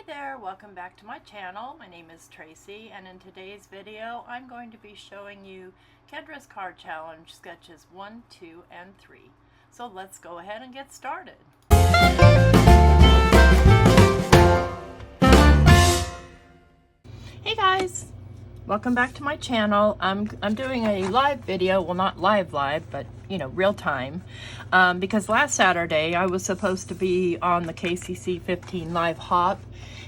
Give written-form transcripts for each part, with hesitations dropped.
Hey there, welcome back to my channel. My name is Tracy, and in today's video I'm going to be showing you Kendra's card challenge sketches 1, 2, and 3. So let's go ahead and get started. Hey guys, welcome back to my channel. I'm doing a live video, well not live, but you know, real time, because last Saturday I was supposed to be on the KCC 15 live hop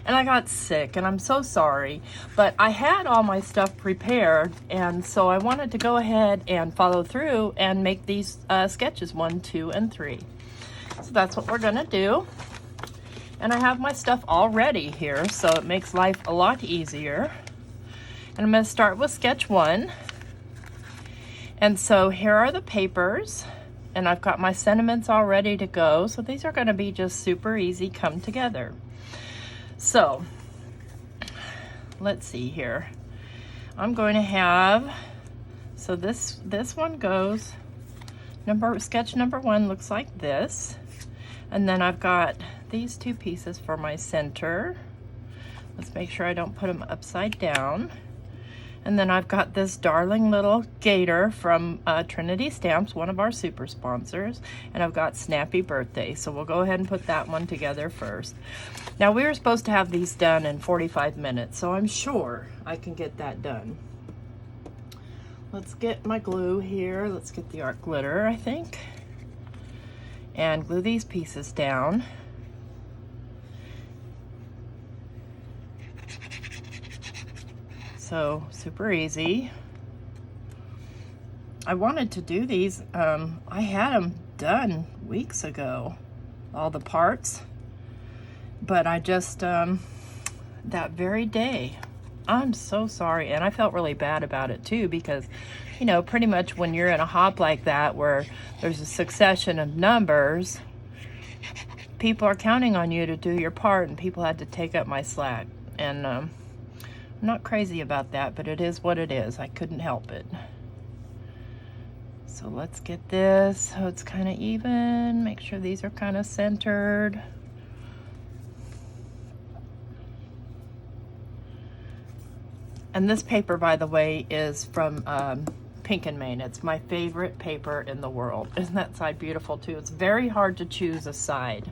and I got sick, and I'm so sorry, but I had all my stuff prepared, and so I wanted to go ahead and follow through and make these sketches 1, 2, and 3. So that's what we're gonna do. And I have my stuff all ready here, so it makes life a lot easier. And I'm going to start with sketch 1. And so here are the papers, and I've got my sentiments all ready to go. So these are going to be just super easy come together. So let's see here. I'm going to have, so this one goes, sketch number 1 looks like this. And then I've got these two pieces for my center. Let's make sure I don't put them upside down. And then I've got this darling little gator from Trinity Stamps, one of our super sponsors. And I've got Snappy Birthday. So we'll go ahead and put that one together first. Now we were supposed to have these done in 45 minutes, so I'm sure I can get that done. Let's get my glue here. Let's get the art glitter, I think. And glue these pieces down. So super easy. I wanted to do these, I had them done weeks ago, all the parts, but I just, that very day, I'm so sorry. And I felt really bad about it too, because, you know, pretty much when you're in a hop like that, where there's a succession of numbers, people are counting on you to do your part, and people had to take up my slack. And, I'm not crazy about that, but it is what it is. I couldn't help it. So let's get this so it's kind of even. Make sure these are kind of centered. And this paper, by the way, is from Picket. It's my favorite paper in the world. Isn't that side beautiful too? It's very hard to choose a side.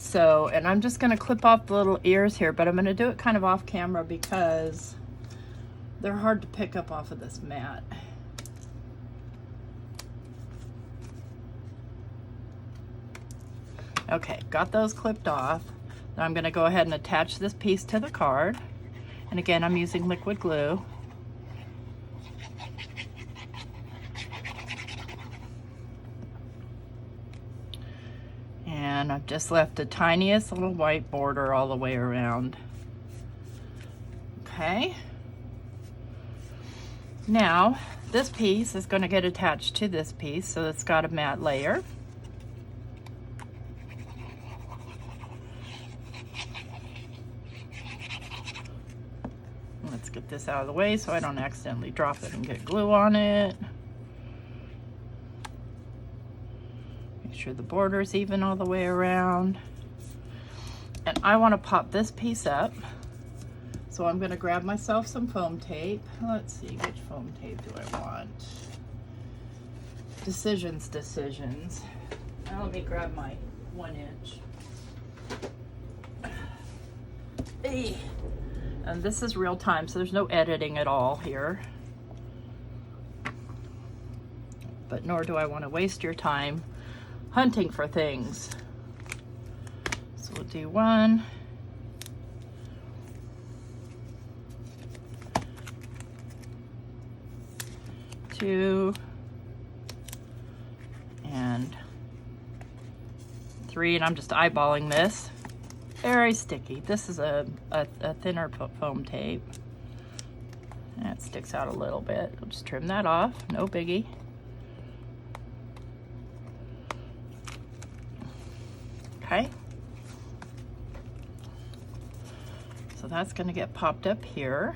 So, and I'm just going to clip off the little ears here, but I'm going to do it kind of off camera because they're hard to pick up off of this mat. Okay, got those clipped off. Now I'm going to go ahead and attach this piece to the card. And again, I'm using liquid glue. And I've just left the tiniest little white border all the way around. Okay. Now, this piece is going to get attached to this piece, so it's got a matte layer. Let's get this out of the way so I don't accidentally drop it and get glue on it. Make sure the border's even all the way around. And I want to pop this piece up. So I'm going to grab myself some foam tape. Let's see, which foam tape do I want? Decisions. Now let me grab my 1-inch. And this is real time, so there's no editing at all here. But nor do I want to waste your time hunting for things. So we'll do 1, 2, and 3, and I'm just eyeballing this. Very sticky. This is a thinner foam tape. That sticks out a little bit. I'll just trim that off, no biggie. Okay. So that's going to get popped up here.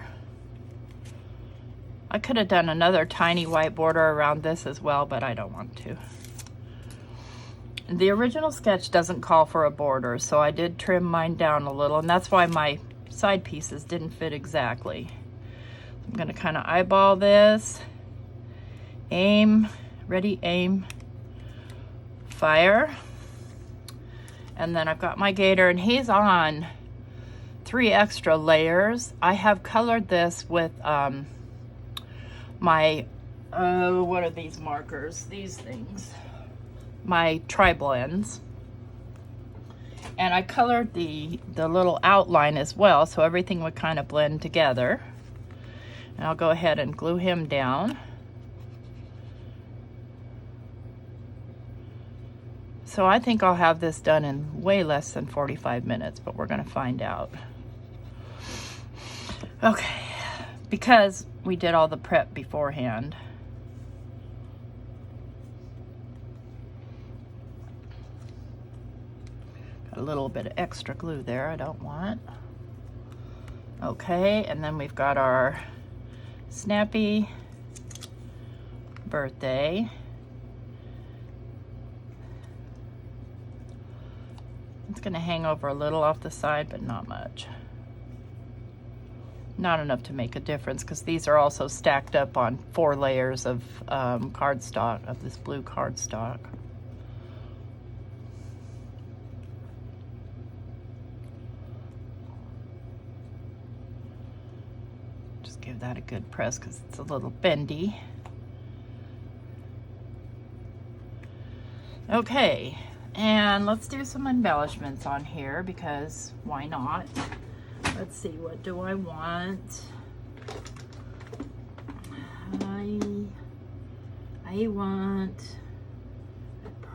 I could have done another tiny white border around this as well, but I don't want to. The original sketch doesn't call for a border, so I did trim mine down a little, and that's why my side pieces didn't fit exactly. I'm gonna kind of eyeball this, aim, ready, aim, fire. And then I've got my gator, and he's on 3 extra layers. I have colored this with my, what are these markers? These things. My tri-blends. And I colored the little outline as well, so everything would kind of blend together. And I'll go ahead and glue him down. So I think I'll have this done in way less than 45 minutes, but we're gonna find out. Okay, because we did all the prep beforehand. Got a little bit of extra glue there I don't want. Okay, and then we've got our Snappy birthday. It's gonna hang over a little off the side, but not much. Not enough to make a difference, because these are also stacked up on 4 layers of cardstock, of this blue cardstock. Just give that a good press because it's a little bendy. Okay, and let's do some embellishments on here, because why not? Let's see, what do I want? I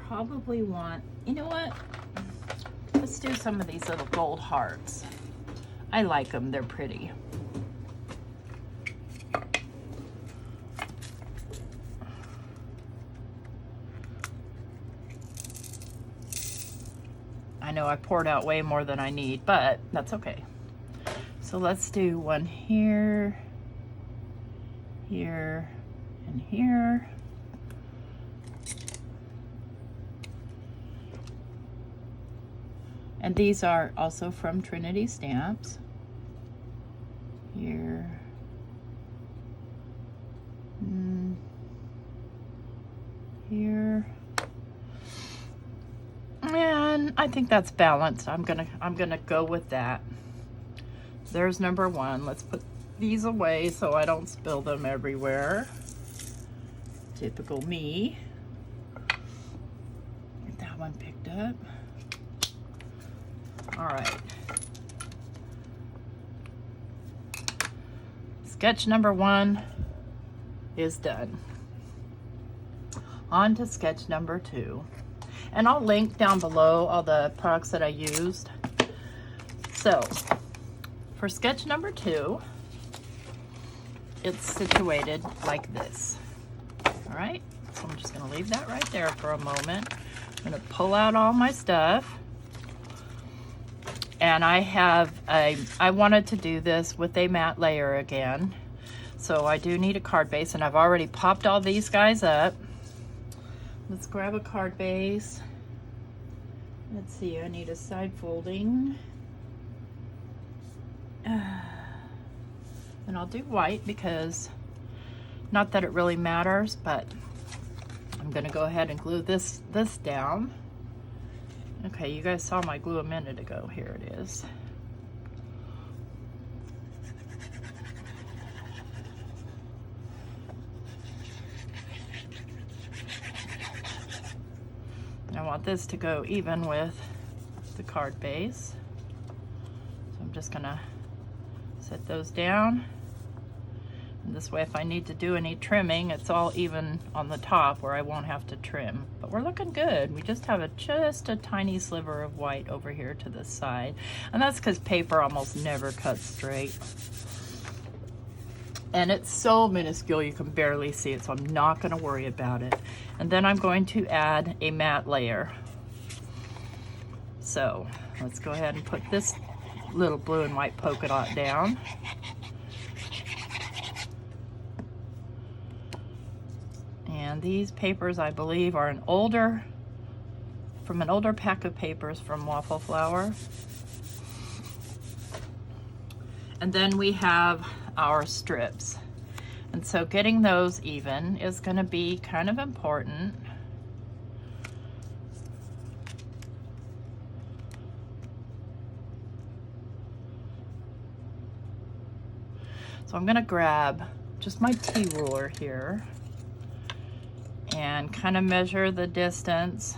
probably want, you know what? Let's do some of these little gold hearts. I like them, they're pretty. I know I poured out way more than I need, but that's okay. So let's do one here, here, and here. And these are also from Trinity Stamps. Here. Here. And I think that's balanced. I'm gonna go with that. There's number 1. Let's put these away so I don't spill them everywhere. Typical me. Get that one picked up. All right. Sketch number 1 is done. On to sketch number 2. And I'll link down below all the products that I used. So, for sketch number 2, it's situated like this. All right, so I'm just gonna leave that right there for a moment. I'm gonna pull out all my stuff. And I wanted to do this with a matte layer again. So I do need a card base, and I've already popped all these guys up. Let's grab a card base. Let's see, I need a side folding. And I'll do white because, not that it really matters, but I'm gonna go ahead and glue this down. Okay, you guys saw my glue a minute ago. Here it is. I want this to go even with the card base. So I'm just gonna set those down. And this way, if I need to do any trimming, it's all even on the top where I won't have to trim. But we're looking good. We just have just a tiny sliver of white over here to the side. And that's because paper almost never cuts straight. And it's so minuscule you can barely see it, so I'm not gonna worry about it. And then I'm going to add a matte layer. So let's go ahead and put this little blue and white polka dot down. And these papers, I believe, are an older from an older pack of papers from Waffle Flower. And then we have our strips. And so getting those even is going to be kind of important. So I'm going to grab just my T-ruler here and kind of measure the distance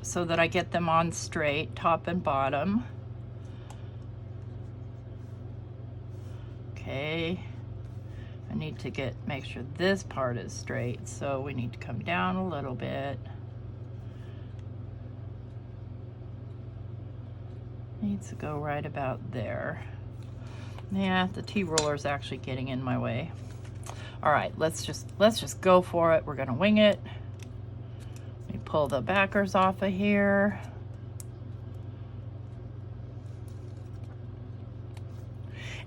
so that I get them on straight, top and bottom. Okay, I need to make sure this part is straight, so we need to come down a little bit. Needs to go right about there. Yeah, the T-ruler is actually getting in my way. All right, let's just go for it. We're gonna wing it. Let me pull the backers off of here.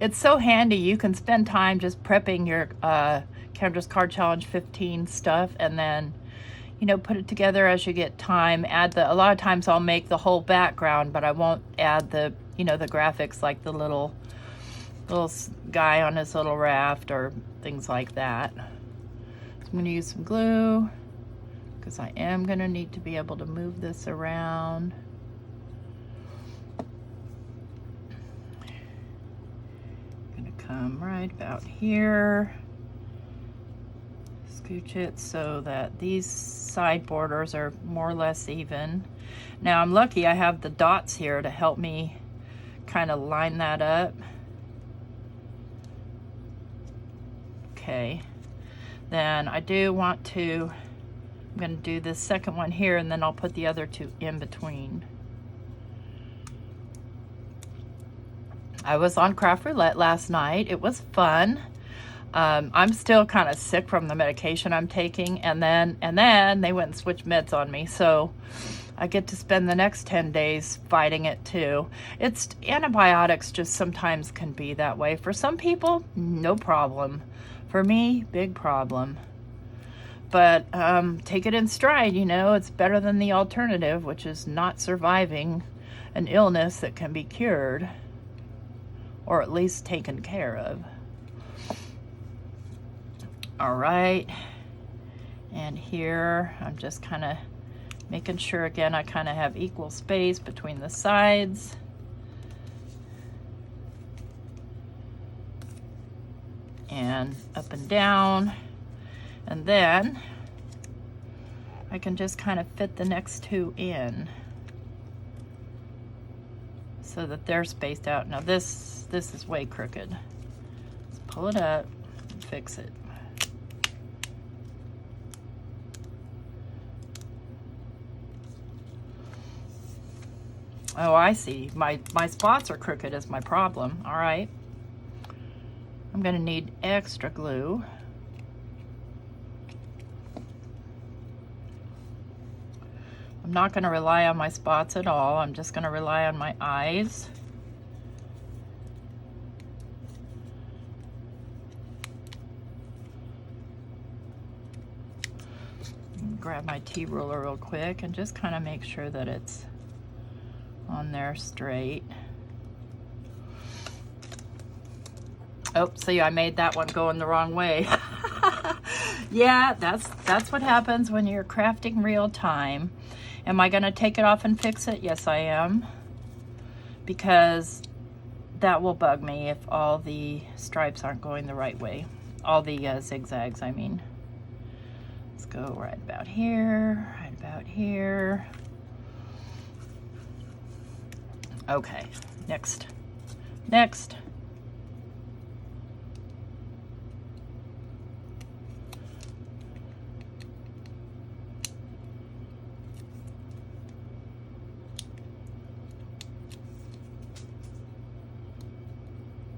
It's so handy. You can spend time just prepping your Kendra's Card Challenge 15 stuff, and then, you know, put it together as you get time. A lot of times I'll make the whole background, but I won't add the, you know, the graphics like the little guy on his little raft or things like that. So I'm going to use some glue because I am going to need to be able to move this around. I'm going to come right about here. Scooch it so that these side borders are more or less even. Now I'm lucky I have the dots here to help me kind of line that up. Okay, then I do want to, I'm going to do this second one here, and then I'll put the other two in between. I was on Craft Roulette last night. It was fun. I'm still kind of sick from the medication I'm taking, and then they went and switched meds on me, so I get to spend the next 10 days fighting it too. It's antibiotics just sometimes can be that way. For some people, no problem. For me, big problem. But take it in stride, you know. It's better than the alternative, which is not surviving an illness that can be cured, or at least taken care of. All right, and here I'm just kind of making sure, again, I kind of have equal space between the sides. And up and down, and then I can just kind of fit the next two in so that they're spaced out. Now this is way crooked. Let's pull it up and fix it. Oh, I see. My spots are crooked is my problem. All right. I'm going to need extra glue. I'm not going to rely on my spots at all. I'm just going to rely on my eyes. Grab my T-ruler real quick and just kind of make sure that it's on there straight. Oh, see, I made that one going the wrong way. Yeah, that's what happens when you're crafting real time. Am I gonna take it off and fix it? Yes, I am. Because that will bug me if all the stripes aren't going the right way. All the zigzags, I mean. Let's go right about here, right about here. Okay, next.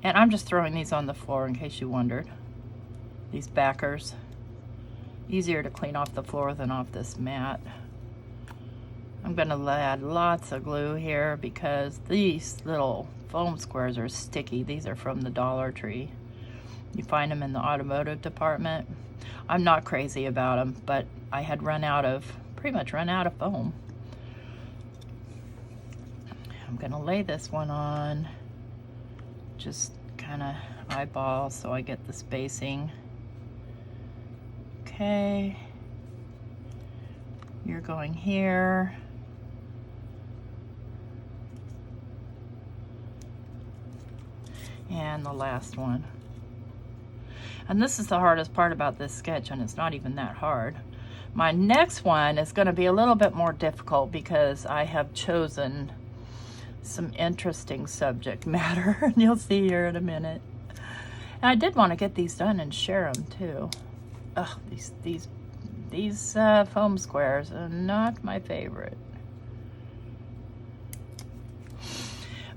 And I'm just throwing these on the floor in case you wondered. These backers. Easier to clean off the floor than off this mat. I'm gonna add lots of glue here because these little foam squares are sticky. These are from the Dollar Tree. You find them in the automotive department. I'm not crazy about them, but I had pretty much run out of foam. I'm gonna lay this one on, just kind of eyeball so I get the spacing. Okay, you're going here. And the last one. And this is the hardest part about this sketch, and it's not even that hard. My next one is going to be a little bit more difficult because I have chosen some interesting subject matter, and you'll see here in a minute. And I did want to get these done and share them too. Ugh, these foam squares are not my favorite,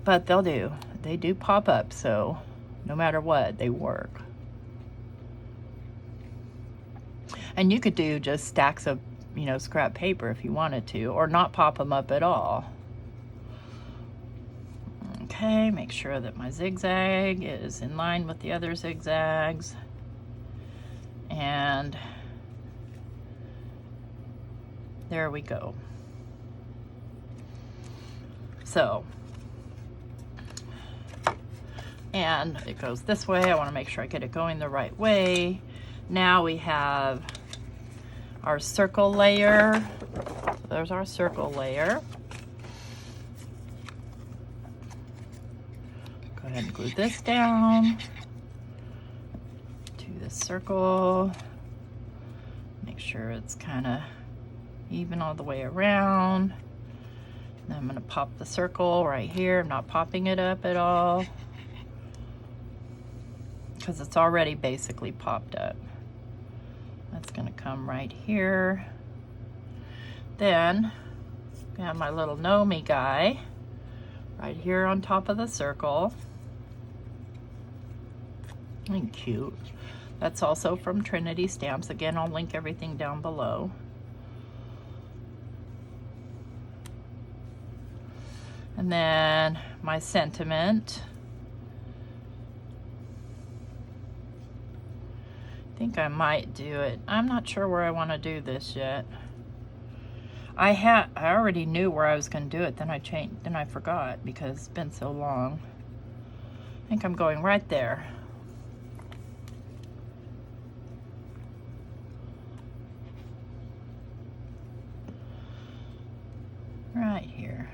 but they'll do. They do pop up, so no matter what, they work. And you could do just stacks of, you know, scrap paper if you wanted to, or not pop them up at all. Okay, make sure that my zigzag is in line with the other zigzags. And there we go. So, and it goes this way. I want to make sure I get it going the right way. Now we have our circle layer. So there's our circle layer. Go ahead and glue this down to the circle. Make sure it's kind of even all the way around. Then I'm going to pop the circle right here. I'm not popping it up at all, because it's already basically popped up. That's gonna come right here. Then I have my little Gnome guy right here on top of the circle. And cute. That's also from Trinity Stamps. Again, I'll link everything down below. And then my sentiment. I think I might do it. I'm not sure where I want to do this yet. I already knew where I was going to do it, then I forgot because it's been so long. I think I'm going right there. Right here.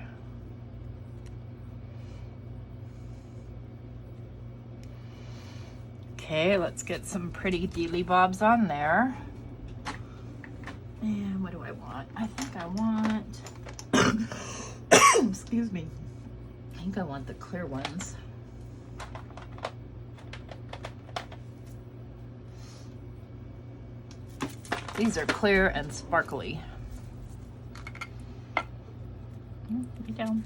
Okay, let's get some pretty dealy bobs on there. And what do I want? I think I want, excuse me, I think I want the clear ones. These are clear and sparkly. Put it down.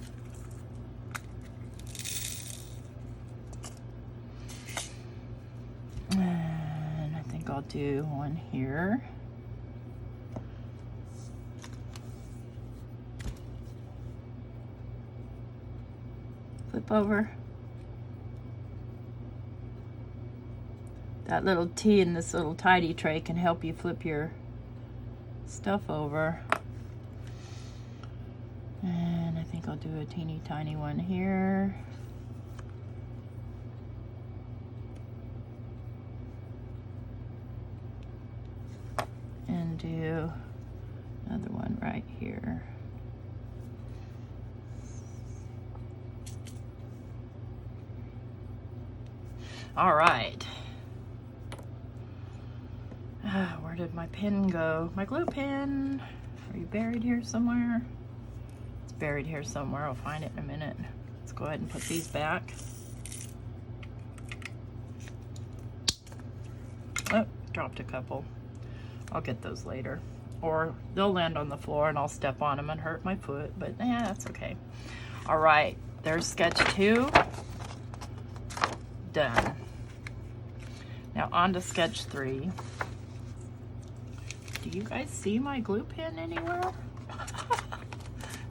And I think I'll do one here. Flip over. That little T in this little tidy tray can help you flip your stuff over. And I think I'll do a teeny tiny one here. And do another one right here. All right. Where did my pen go? My glue pen. Are you buried here somewhere? It's buried here somewhere. I'll find it in a minute. Let's go ahead and put these back. Oh, dropped a couple. I'll get those later. Or they'll land on the floor and I'll step on them and hurt my foot, but yeah, that's okay. All right, there's sketch 2. Done. Now on to sketch 3. Do you guys see my glue pen anywhere?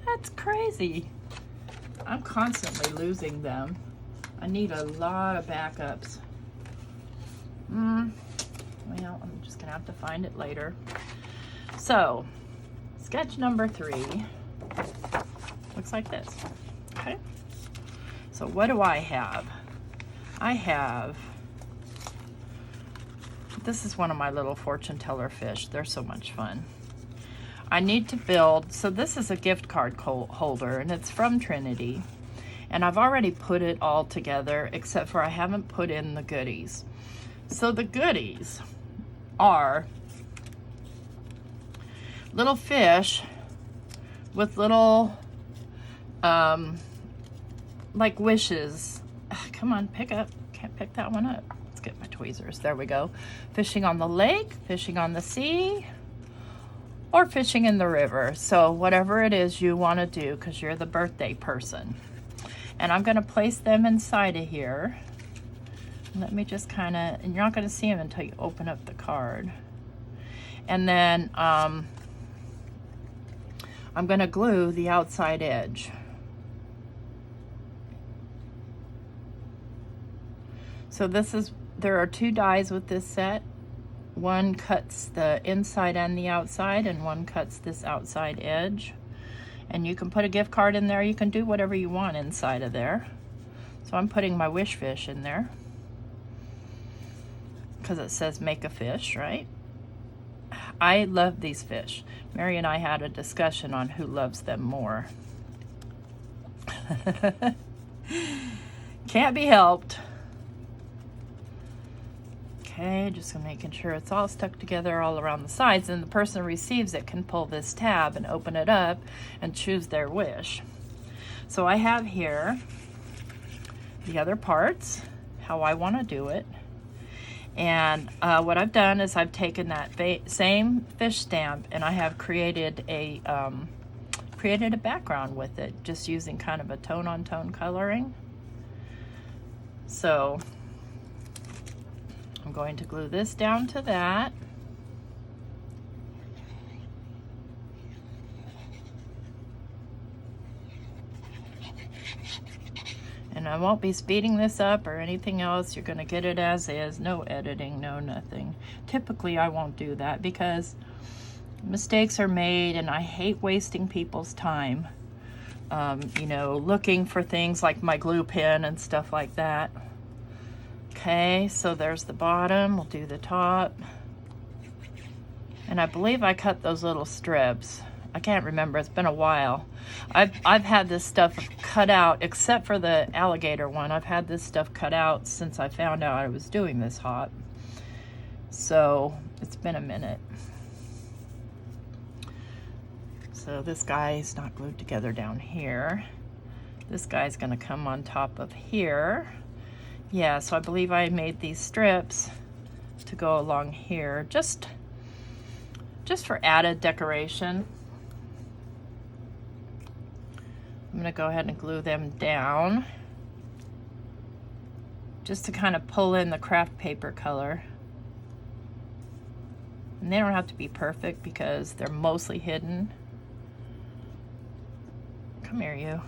That's crazy. I'm constantly losing them. I need a lot of backups. Well, I'm just gonna have to find it later. So, sketch number 3 looks like this. Okay. So what do I have? I have, this is one of my little fortune teller fish. They're so much fun. I need to build, so this is a gift card holder, and it's from Trinity. And I've already put it all together, except for I haven't put in the goodies. So the goodies are little fish with little, like wishes. Ugh, come on, pick up. Can't pick that one up. Let's get my tweezers. There we go. Fishing on the lake, fishing on the sea, or fishing in the river. So whatever it is you want to do, because you're the birthday person. And I'm going to place them inside of here. Let me just kind of, and you're not going to see them until you open up the card. And then I'm going to glue the outside edge. So this is, there are 2 dies with this set. One cuts the inside and the outside, and one cuts this outside edge. And you can put a gift card in there. You can do whatever you want inside of there. So I'm putting my wish fish in there, because it says make a fish, right? I love these fish. Mary and I had a discussion on who loves them more. Can't be helped. Okay, just making sure it's all stuck together all around the sides, and the person who receives it can pull this tab and open it up and choose their wish. So I have here the other parts, how I want to do it. And what I've done is I've taken that same fish stamp, and I have created a background with it, just using kind of a tone-on-tone coloring. So I'm going to glue this down to that. And I won't be speeding this up or anything else. You're going to get it as is. No editing, no nothing. Typically, I won't do that because mistakes are made, and I hate wasting people's time. You know, looking for things like my glue pen and stuff like that. Okay, so there's the bottom. We'll do the top. And I believe I cut those little strips. I can't remember, it's been a while. I've had this stuff cut out, except for the alligator one. I've had this stuff cut out since I found out I was doing this hop. So it's been a minute. So this guy is not glued together down here. This guy's gonna come on top of here. Yeah, so I believe I made these strips to go along here, just for added decoration. I'm gonna go ahead and glue them down just to kind of pull in the craft paper color. And they don't have to be perfect because they're mostly hidden. Come here, you.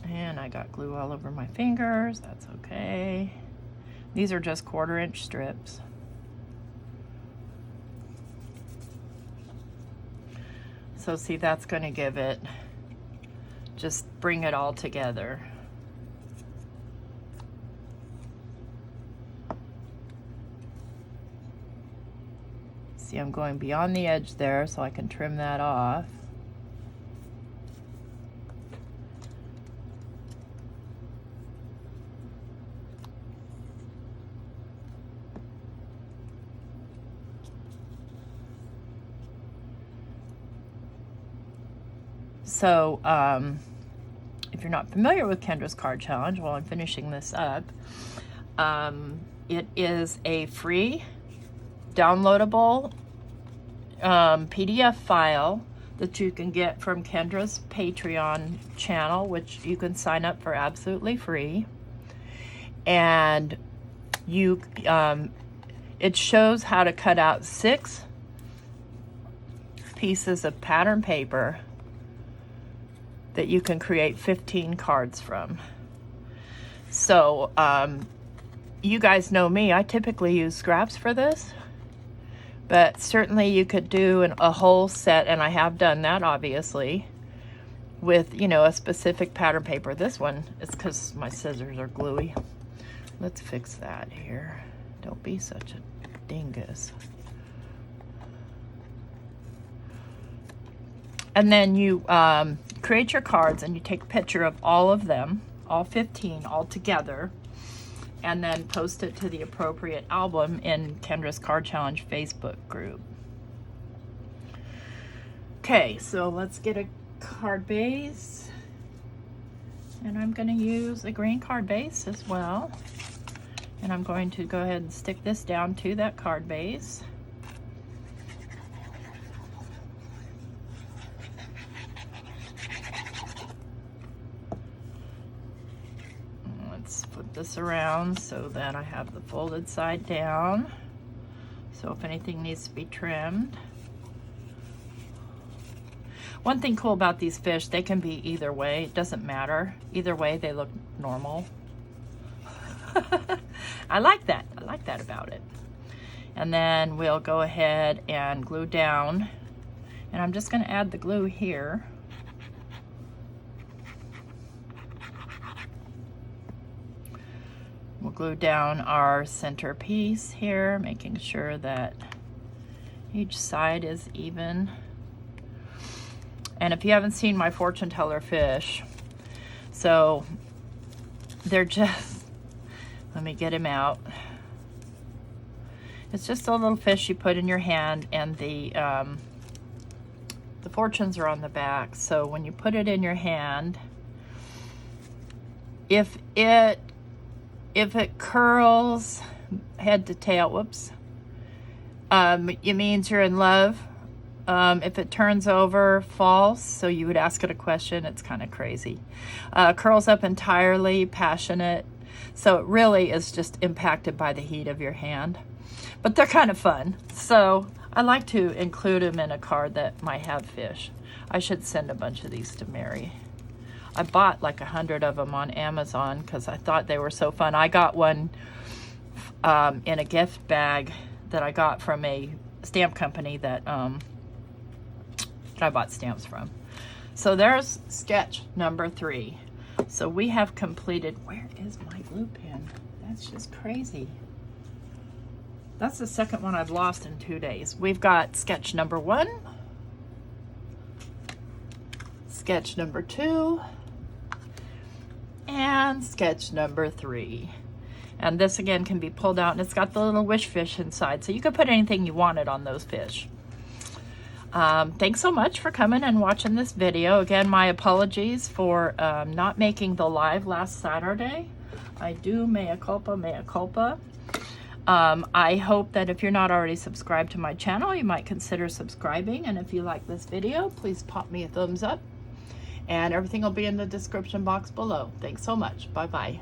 And I got glue all over my fingers, that's okay. These are just 1/4-inch strips. So see, that's going to give it, just bring it all together. See, I'm going beyond the edge there so I can trim that off. So if you're not familiar with Kendra's card challenge, while I'm finishing this up, it is a free downloadable PDF file that you can get from Kendra's Patreon channel, which you can sign up for absolutely free. And you it shows how to cut out 6 pieces of pattern paper that you can create 15 cards from. So you guys know me, I typically use scraps for this, but certainly you could do a whole set, and I have done that obviously, with, you know, a specific pattern paper. This one is because my scissors are gluey. Let's fix that here. Don't be such a dingus. And then you create your cards, and you take a picture of all of them, all 15 all together, and then post it to the appropriate album in Kendra's Card Challenge Facebook group. Okay, so let's get a card base. And I'm going to use a green card base as well. And I'm going to go ahead and stick this down to that card base. Let's flip this around so that I have the folded side down. So if anything needs to be trimmed. One thing cool about these fish, they can be either way. It doesn't matter. Either way, they look normal. I like that. I like that about it. And then we'll go ahead and glue down. And I'm just going to add the glue here. We'll glue down our center piece here, making sure that each side is even. And if you haven't seen my fortune teller fish, so they're just, let me get him out. It's just a little fish you put in your hand, and the fortunes are on the back. So when you put it in your hand, if it curls head to tail, whoops, it means you're in love. If it turns over, false, so you would ask it a question. It's kind of crazy. Curls up entirely, passionate. So it really is just impacted by the heat of your hand. But they're kind of fun. So I like to include them in a card that might have fish. I should send a bunch of these to Mary. I bought like 100 of them on Amazon because I thought they were so fun. I got one in a gift bag that I got from a stamp company that I bought stamps from. So there's sketch number 3. So we have completed, where is my glue pen? That's just crazy. That's the second one I've lost in 2 days. We've got sketch number 1, sketch number 2, and sketch number 3. And this again can be pulled out, and it's got the little wish fish inside. So you could put anything you wanted on those fish. Thanks so much for coming and watching this video. Again, my apologies for not making the live last Saturday. I do mea culpa, mea culpa. I hope that if you're not already subscribed to my channel, you might consider subscribing. And if you like this video, please pop me a thumbs up. And everything will be in the description box below. Thanks so much. Bye-bye.